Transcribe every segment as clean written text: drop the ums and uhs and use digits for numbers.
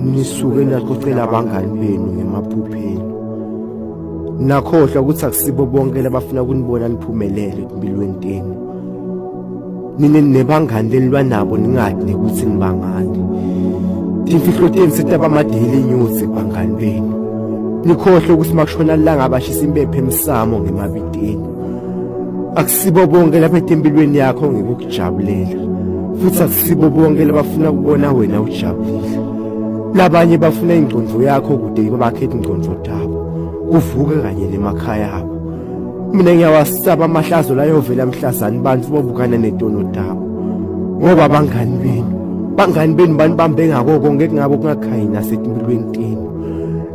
nisuke naqoqela abangani benu ngemaphupheni nakhohlwa ukuthi akusibo bonke labafuna ukunibona niphumelele empilweni yenu. Nine nebangani lenilwa nabo ningathi ukuthi nibangani. Imfihlo yenu setaba amadeli news ebangani benu. Nikhohlwe ukuthi makushona langa abashisa impepho emsamo ngemabiteni. Akusibo bonke lapha empilweni yakho ngekukujabulela. Futhi akusibo bonke labafuna ukubona wena ujabulile. Labanye bafuna ingqondo yakho kude bakhethe ingqondo zabo. Uvuke kanye nemakhaya abo. Mina ngiyawasaba amahlazo la yovela mhlazani bantu bobukana netono dabo. Ngoba bangani benu banibambe ngako konke ngabo kungakhayi nasetimpilweni tenu.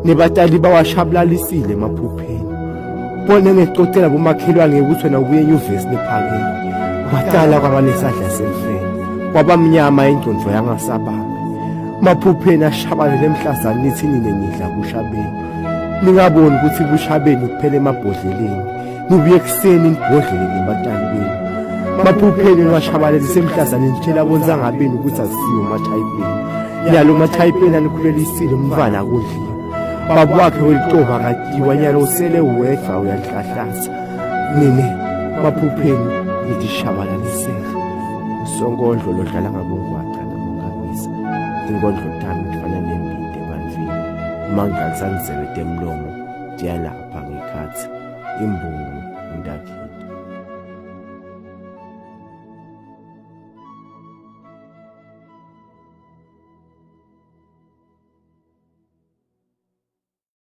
Nebatali bawashablalisile emaphupheni. Bona ngecocela bomakhelwane ukuthi wena ubuye enyuvesi nephakeni. Batala kwabanesandla semfene. Kwabamnyama ingqondo yangasabanga. Maphupheni ashabalele emhlazani nithi ninenidla kushabeni. Ningaboni ukuthi kushabeni kuphela emabhodleleni. Nibuye ekseni nibhodleleni batali benu. Maphupheni washabalele semhlazani nitshela bonza ngabeni ukuthi asiyo mathayipeni. Nyalo mathayipeni anikhulelisile umfana kodliwa. Babwakhe welitoba katiwa nyalo sele uwedla uyanhlahlaza. Nine maphupheni nidishabalaliseka. Sonkondlo lodlala ngabongwaqa namongamisa. Inkondlo tami kufana nembinde ebandleni. Mangazanizele temlomo diyalapha ngekhathi imbungu